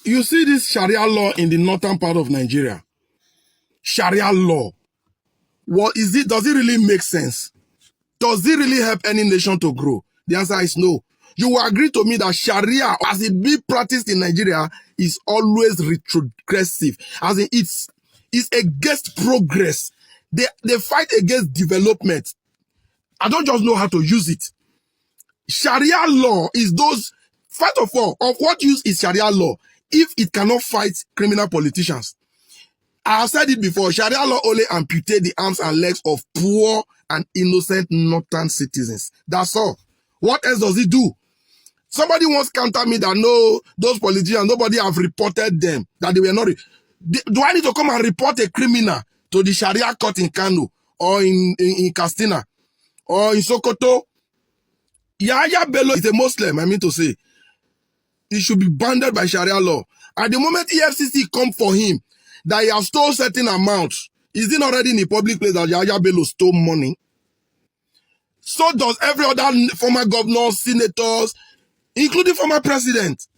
You see this Sharia law in the northern part of Nigeria. Sharia law. What is it? Does it really make sense? Does it really help any nation to grow? The answer is no. You will agree to me that Sharia, as it be practiced in Nigeria, is always retrogressive. As in, it's against progress. They fight against development. I don't just know how to use it. Sharia law is those, first of all, of what use is Sharia law if it cannot fight criminal politicians? I have said it before, Sharia law only amputate the arms and legs of poor and innocent northern citizens. That's all. What else does it do? Somebody once countered me that no, those politicians, nobody have reported them, that they were not. Do I need to come and report a criminal to the Sharia court in Kano or in Castina or in Sokoto? Yahya Bello is a Muslim, I mean to say. He should be banned by Sharia law. At the moment EFCC come for him, that he has stole certain amounts, is it already in the public place that Yahya Bello stole money? So does every other former governor, senators, including former president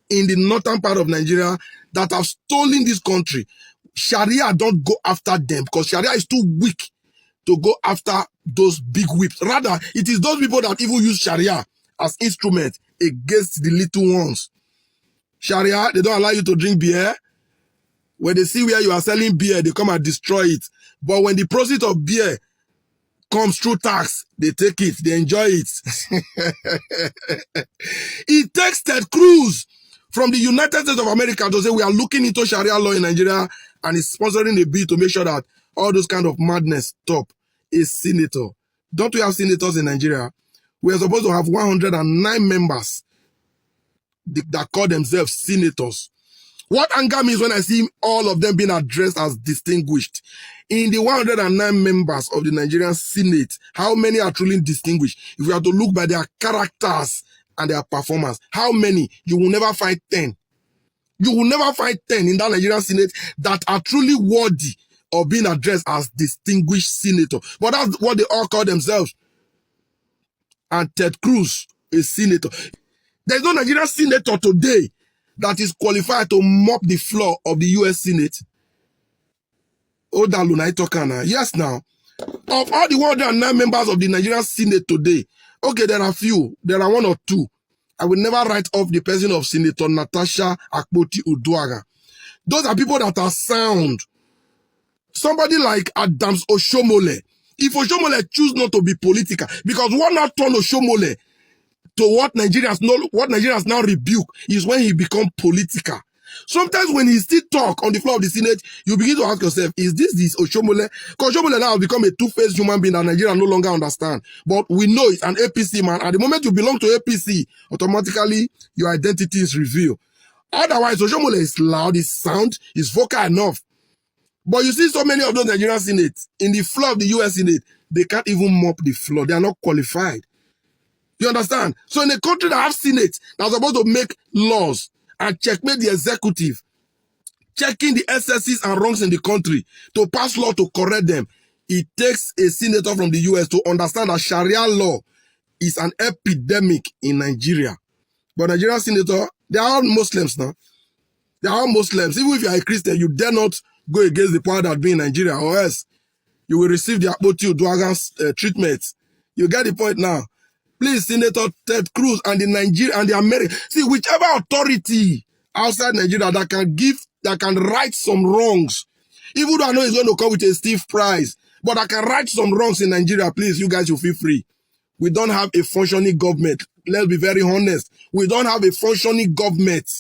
in the northern part of Nigeria that have stolen this country. Sharia don't go after them because Sharia is too weak to go after those big whips. Rather, it is those people that even use Sharia as instrument against the little ones. Sharia, they don't allow you to drink beer. When they see where you are selling beer, they come and destroy it. But when the proceeds of beer comes through tax, they take it, they enjoy it. It takes Ted Cruz from the United States of America to say we are looking into Sharia law in Nigeria and is sponsoring a bill to make sure that all those kind of madness stop. A senator. Don't we have senators in Nigeria? We are supposed to have 109 members that call themselves senators. What anger me is when I see all of them being addressed as distinguished. In the 109 members of the Nigerian Senate, how many are truly distinguished? If we have to look by their characters and their performance, how many? You will never find 10. You will never find 10 in that Nigerian Senate that are truly worthy of being addressed as distinguished senator. But that's what they all call themselves. And Ted Cruz is senator. There's no Nigerian senator today that is qualified to mop the floor of the U.S. Senate. Oda Lunai Tokana. Yes, now. Of all the 109 members of the Nigerian Senate today, okay, there are few. There are one or two. I will never write off the person of Senator Natasha Akpoti-Uduaghan. Those are people that are sound. Somebody like Adams Oshomole. If Oshomole choose not to be political, because what not turn Oshomole to what Nigerians now rebuke is when he become political. Sometimes when he still talk on the floor of the Senate, you begin to ask yourself, is this Oshomole? Because Oshomole now has become a two-faced human being that Nigeria no longer understand. But we know it's an APC man. At the moment you belong to APC, automatically your identity is revealed. Otherwise, Oshomole is loud, is sound, is vocal enough. But you see so many of those Nigerian Senate, in the floor of the US Senate, they can't even mop the floor. They are not qualified. You understand? So in a country that has Senate, that's supposed to make laws and checkmate the executive, checking the excesses and wrongs in the country, to pass law to correct them, it takes a senator from the US to understand that Sharia law is an epidemic in Nigeria. But Nigerian senator, they are all Muslims now. They are all Muslims. Even if you are a Christian, you dare not go against the power that be in Nigeria, or else you will receive the Akpoti-Uduaghan's treatment. You get the point now. Please, Senator Ted Cruz and the Nigeria and the American, see, whichever authority outside Nigeria that can right some wrongs, even though I know it's going to come with a stiff price, but I can right some wrongs in Nigeria, please, you guys will feel free. We don't have a functioning government. Let's be very honest. We don't have a functioning government.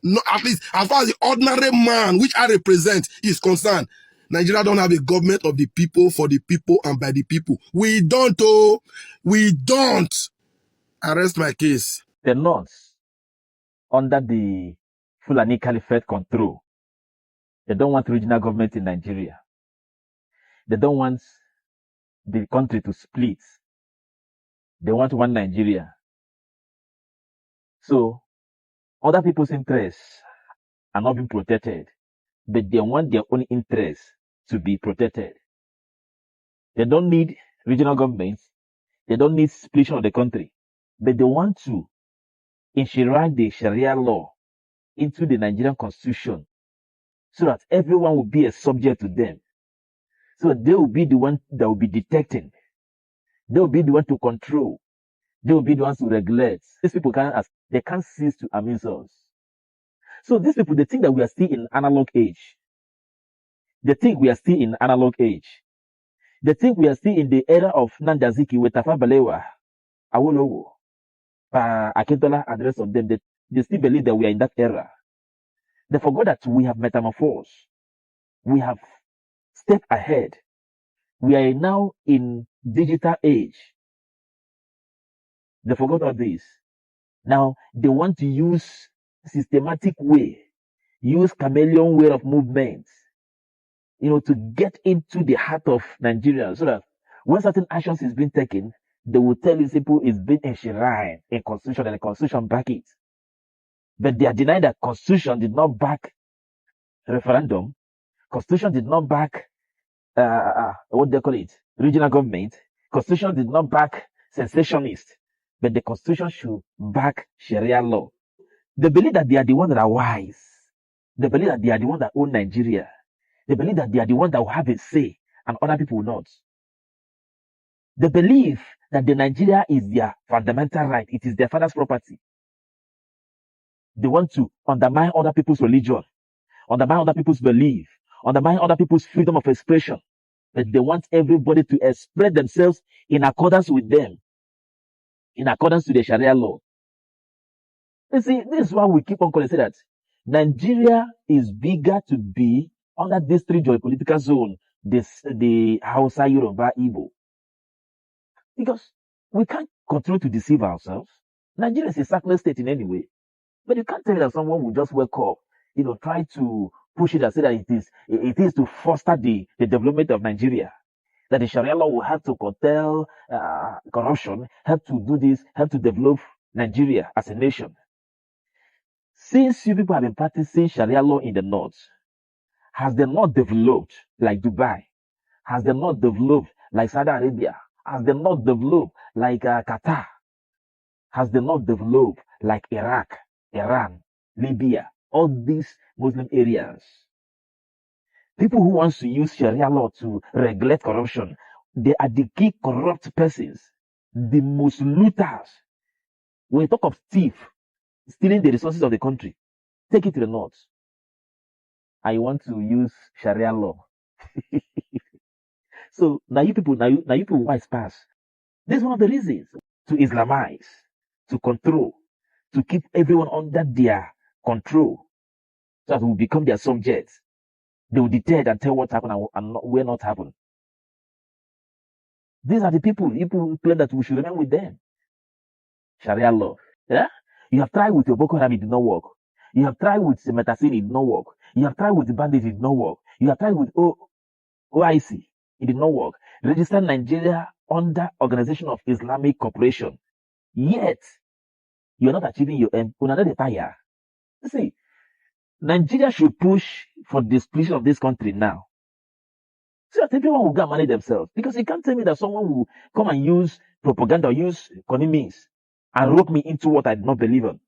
No, at least as far as the ordinary man, which I represent, is concerned. Nigeria don't have a government of the people, for the people, and by the people. We don't, oh. We don't. I rest my case. The North, under the Fulani Caliphate control, they don't want regional government in Nigeria. They don't want the country to split. They want one Nigeria. So, other people's interests are not being protected, but they want their own interests to be protected. They don't need regional governments. They don't need splitting of the country, but they want to enshrine the Sharia law into the Nigerian constitution so that everyone will be a subject to them. So they will be the one that will be detecting. They will be the one to control. They will be the ones to regulate. These people they can't cease to amuse us. So these people, they think that we are still in analog age. They think we are still in analog age. They think we are still in the era of Nandaziki with Tafa Balewa, Awolowo, Akintola, and the rest of them. They still believe that we are in that era. They forgot that we have metamorphosed. We have stepped ahead. We are now in digital age. They forgot all this. Now they want to use systematic way, use chameleon way of movement, to get into the heart of Nigeria, so that when certain actions is being taken, they will tell these people it's been enshrined in constitution and the constitution back it. But they are denying that constitution did not back referendum. Constitution did not back what they call it, regional government. Constitution did not back sensationist, but the constitution should back Sharia law. They believe that they are the ones that are wise. They believe that they are the ones that own Nigeria. They believe that they are the ones that will have a say and other people will not. They believe that the Nigeria is their fundamental right. It is their father's property. They want to undermine other people's religion, undermine other people's belief, undermine other people's freedom of expression. But they want everybody to express themselves in accordance with them, in accordance to the Sharia law. You see, this is why we keep on calling say that Nigeria is bigger to be under this three geopolitical zone, the Hausa, Yoruba, Igbo. Because we can't continue to deceive ourselves. Nigeria is a secular state in any way. But you can't tell me that someone will just wake up, try to push it and say that it is to foster the development of Nigeria. That the Sharia law will have to curtail corruption, help to do this, help to develop Nigeria as a nation. Since you people have been practicing Sharia law in the north, has they not developed like Dubai? Has they not developed like Saudi Arabia? Has they not developed like Qatar? Has they not developed like Iraq, Iran, Libya, all these Muslim areas? People who want to use Sharia law to regulate corruption, they are the key corrupt persons, the most looters. When you talk of thief, stealing the resources of the country, take it to the north. I want to use Sharia law. So now you people wise pass. This is one of the reasons to Islamize, to control, to keep everyone under their control, so that we will become their subjects. They will dictate and tell what happened and will not happen. These are the people claim that we should remain with them. Sharia law. Yeah? You have tried with your Boko Haram, it did not work. You have tried with Metasin, it did not work. You have tried with the bandits, it did not work. You have tried with OIC, it did not work. Register Nigeria under Organization of Islamic Cooperation. Yet, you are not achieving your aim. You see, Nigeria should push for the split of this country now, so that everyone will go and manage themselves. Because you can't tell me that someone will come and use propaganda or use economics and rope me into what I do not believe in.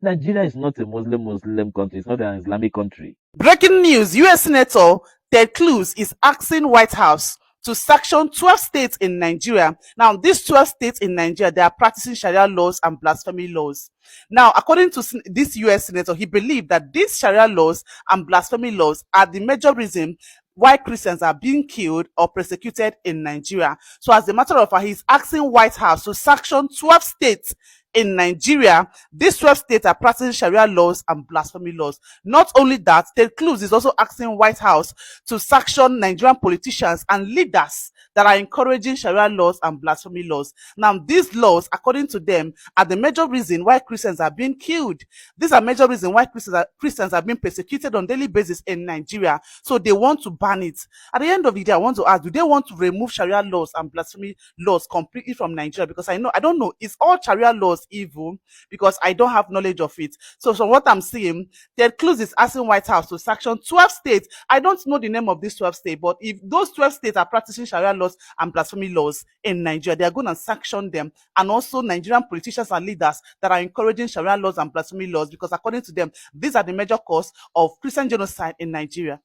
Nigeria is not a Muslim country. It's not an Islamic country. Breaking news: U.S. Senator Ted Cruz is asking White House to sanction 12 states in Nigeria. Now, these 12 states in Nigeria, they are practicing Sharia laws and blasphemy laws. Now, according to this U.S. senator, he believed that these Sharia laws and blasphemy laws are the major reason why Christians are being killed or persecuted in Nigeria. So as a matter of fact, he's asking White House to sanction 12 states in Nigeria. These 12 states are practicing Sharia laws and blasphemy laws. Not only that, Ted Cruz is also asking White House to sanction Nigerian politicians and leaders that are encouraging Sharia laws and blasphemy laws. Now, these laws, according to them, are the major reason why Christians are being killed. These are major reason why Christians are being persecuted on daily basis in Nigeria. So they want to ban it. At the end of the day, I want to ask, do they want to remove Sharia laws and blasphemy laws completely from Nigeria? Because I don't know, is all Sharia laws was evil because I don't have knowledge of it. So from what I'm seeing, Ted Cruz is asking White House to sanction 12 states. I don't know the name of these 12 states, but if those 12 states are practicing Sharia laws and blasphemy laws in Nigeria, they are going to sanction them. And also Nigerian politicians and leaders that are encouraging Sharia laws and blasphemy laws, because according to them, these are the major cause of Christian genocide in Nigeria.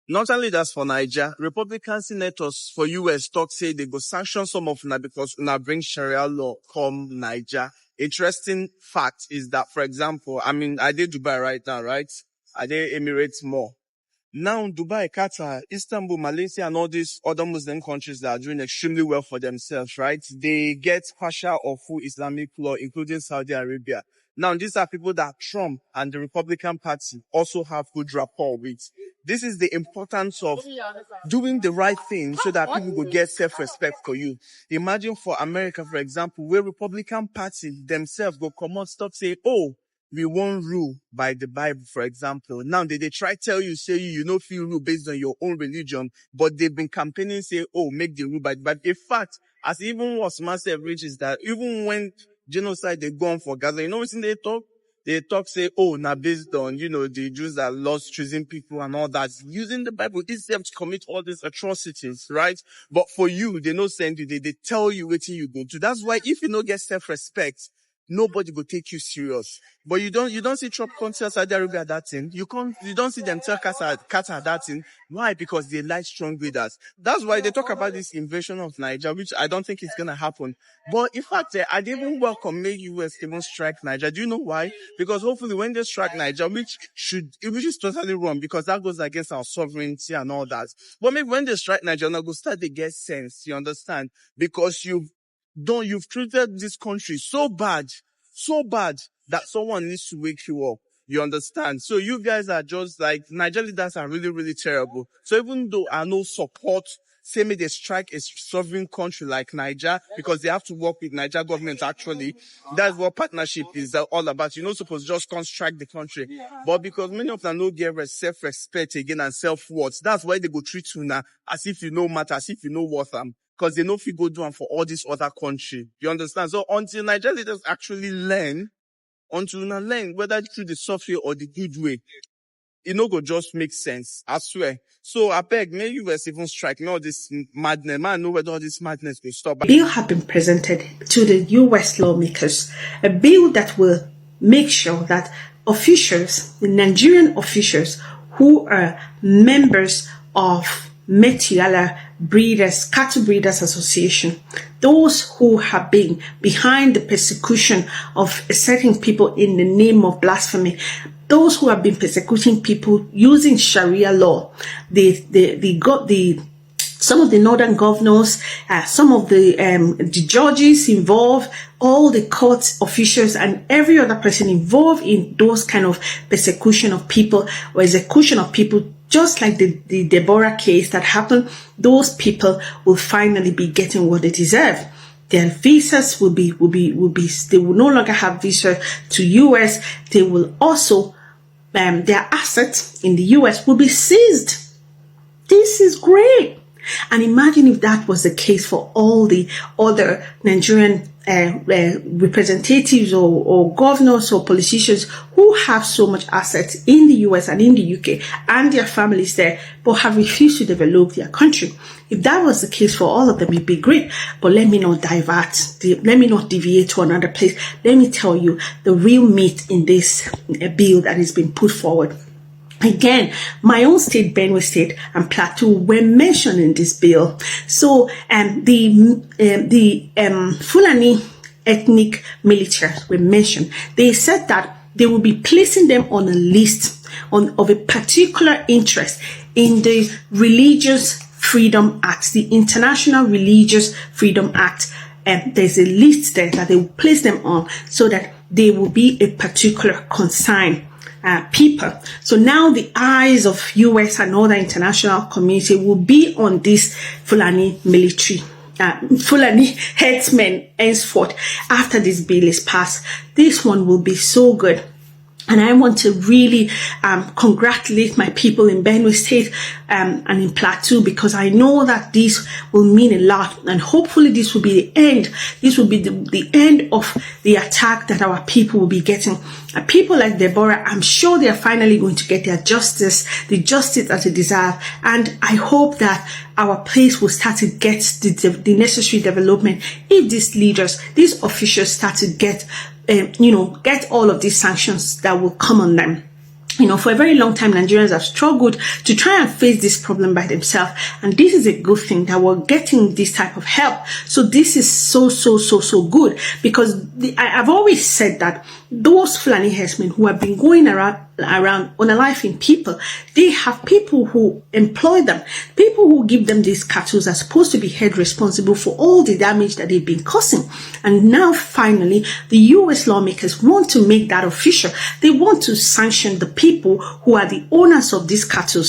Not only that's for Niger, Republican senators for US talk say they go sanction some of una because una bring Sharia law come Niger. Interesting fact is that, for example, I did Dubai right now, right? I did Emirates more. Now, Dubai, Qatar, Istanbul, Malaysia, and all these other Muslim countries that are doing extremely well for themselves, right? They get partial or full Islamic law, including Saudi Arabia. Now, these are people that Trump and the Republican Party also have good rapport with. This is the importance of doing the right thing so that people will get self-respect for you. Imagine for America, for example, where Republican Party themselves go come out, stop say, oh, we won't rule by the Bible, for example. Now, they try tell you, say you know feel rule based on your own religion, but they've been campaigning, say, oh, make the rule by the Bible. In fact, as even what's massive rich is that even when genocide they go on for Gaza, you know what's in they talk? They talk, say, oh, now based on, the Jews that lost choosing people and all that, using the Bible itself to commit all these atrocities, right? But for you, they no send you, they tell you what you go to. That's why if you don't get self-respect, nobody will take you serious. But you don't see Trump come tell Saudi Arabia that thing. You don't see them tell Qatar that thing. Why? Because they like strong leaders. That's why they talk about this invasion of Nigeria, which I don't think is gonna happen. But in fact, I didn't even welcome make US even strike Nigeria. Do you know why? Because hopefully when they strike Nigeria, which is totally wrong, because that goes against our sovereignty and all that. But maybe when they strike Nigeria, now go start they get sense. You understand? Because you've treated this country so bad that someone needs to wake you up. You understand? So you guys are just like, Nigerian leaders are really, really terrible. So even though I know support, say me they strike a sovereign country like Niger, because they have to work with Niger government actually. That's what partnership is all about. You're not supposed to just come strike the country. But because many of them don't get self-respect again and self-worth, that's why they go treat you now as if you know matter, as if you know worth them. Because they know if you go do them for all these other countries. You understand? So until Nigeria leaders actually learn, whether through the soft way or the good way, it no go just make sense. I swear. So I beg, may US even strike me all this madness. Man, I know whether all this madness will stop. A bill have been presented to the US lawmakers, a bill that will make sure that officials, the Nigerian officials who are members of Metiala Breeders, Cattle Breeders Association, those who have been behind the persecution of certain people in the name of blasphemy, those who have been persecuting people using Sharia law, some of the northern governors, some of the judges involved, all the court officials and every other person involved in those kind of persecution of people or execution of people, just like the Deborah case that happened, those people will finally be getting what they deserve. Their visas will be, they will no longer have visa to US. They will also, their assets in the US will be seized. This is great. And imagine if that was the case for all the other Nigerian representatives or governors or politicians who have so much assets in the US and in the UK and their families there, but have refused to develop their country. If that was the case for all of them, it'd be great. But let me not let me not deviate to another place. Let me tell you the real meat in this bill that is being put forward. Again, my own state, Benue State and Plateau were mentioned in this bill. So, the Fulani ethnic militias were mentioned. They said that they will be placing them on a list of a particular interest in the Religious Freedom Act, the International Religious Freedom Act. There's a list there that they will place them on so that they will be a particular consign. People. So now the eyes of US and other international community will be on this Fulani military, Fulani headsmen henceforth after this bill is passed. This one will be so good. And I want to really congratulate my people in Benue State and in Plateau, because I know that this will mean a lot. And hopefully this will be the end. This will be the end of the attack that our people will be getting. People like Deborah, I'm sure they are finally going to get their justice, the justice that they deserve. And I hope that our place will start to get the necessary development if these leaders, these officials start to get get all of these sanctions that will come on them. For a very long time, Nigerians have struggled to try and face this problem by themselves. And this is a good thing that we're getting this type of help. So this is so good, because I've always said that those Fulani herdsmen who have been going around unaliving people, they have people who employ them. People who give them these cattle are supposed to be held responsible for all the damage that they've been causing. And now finally, the US lawmakers want to make that official. They want to sanction the people who are the owners of these cattle.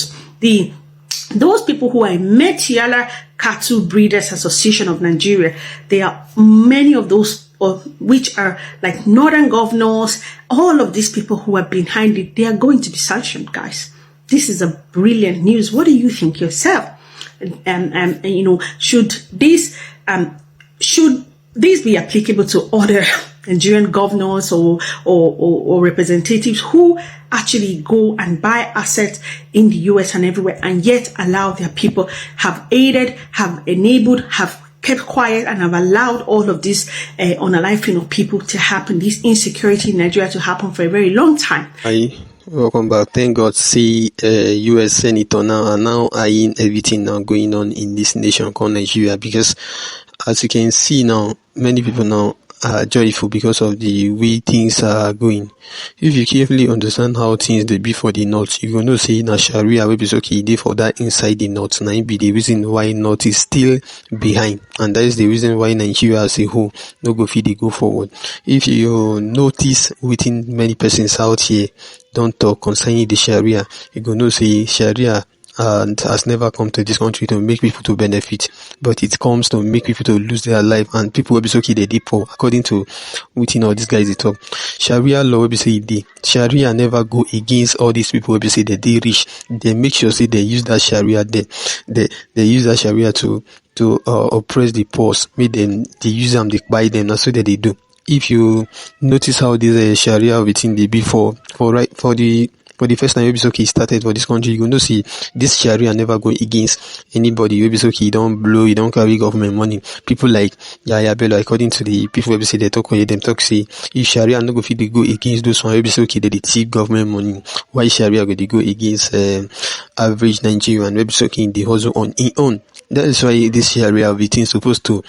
Those people who are Metiala Cattle Breeders Association of Nigeria, there are many of those which are like northern governors. All of these people who are behind it, they are going to be sanctioned, guys. This is a brilliant news. What do you think yourself? Should this be applicable to other Nigerian governors or representatives who actually go and buy assets in the US and everywhere, and yet allow their people, have aided, have enabled, have kept quiet, and have allowed all of this unaliving of people to happen, this insecurity in Nigeria to happen for a very long time? Hi, welcome back. Thank God, see US Senator now are now eyeing everything now going on in this nation called Nigeria, because as you can see now, many people now are joyful because of the way things are going. If you carefully understand how things they be for the North, you gonna say na Sharia will be okay dey for that inside the North. Now be the reason why North is still behind, and that is the reason why Nigeria as a whole no go fit dey go forward. If you notice within many persons out here don't talk concerning the Sharia, you gonna say Sharia has never come to this country to make people to benefit, but it comes to make people to lose their life, and people will be so they dey poor, according to within all these guys they talk. Sharia law will be say they Sharia never go against all these people will be say that they rich. They make sure say they use that Sharia, they use that Sharia to oppress the poor. Make them they use them, they buy them. That's what they do. If you notice how this Sharia within the before for the first time Webisoki started for this country, you're going to see this Sharia never go against anybody. Webisoki don't blow, you don't carry government money. People like Yaya Bello, according to the people Webisoki they talk with them talk say if Sharia no go fit they go against those one Webisoki they take government money. Why Sharia go they go against average Nigerian Webisoki in the hustle on his own? That is why this Sharia everything supposed to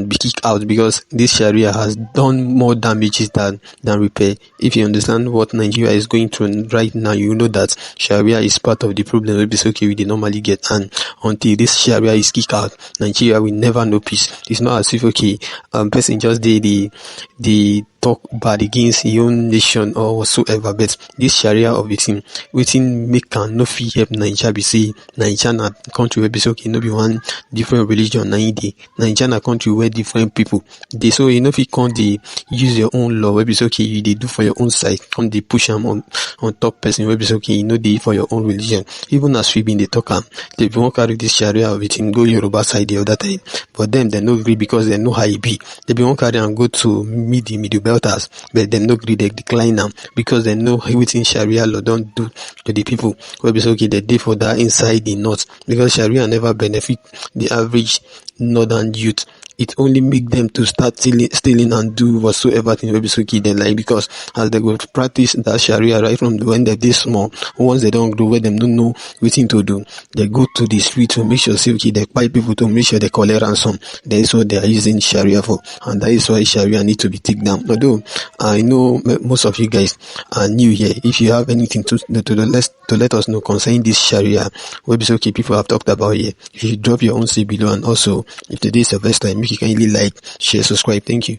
be kicked out, because this Sharia has done more damages than repair. If you understand what Nigeria is going through right now, you know that Sharia is part of the problem we normally get, and until this Sharia is kicked out, Nigeria will never know peace. It's not as if person just did the talk bad against your own nation or whatsoever, but this Sharia of it within make can no fee help Nigeria be say Nigeria na country where be okay, no be one different religion Nigeria na country where different people they, so you know if you can't use your own law where be okay you they do for your own side, come they push them on top person where be okay you know they for your own religion. Even as we been the talker, they won't carry this Sharia of it in go Yoruba side the other time, but them they no agree because they know how it be. They won't carry and go to middle belters, but they no agree, they decline them because they know everything Sharia law don't do to the people where be okay they did for that inside the North, because Sharia never benefit the average northern youth. It only make them to start stealing and do whatsoever thing will be so key then, like, because as they go to practice that Sharia right from when they're this small, once they don't grow where them don't know what thing to do, they go to the street to make sure okay, they buy people to make sure they collect ransom. That is what they are using Sharia for, and that is why Sharia need to be taken down. Although I know most of you guys are new here, if you have anything to let us know concerning this Sharia will be so okay people have talked about here, if you drop your own say below, and also if today is the first time, make you kindly like, share, subscribe. Thank you.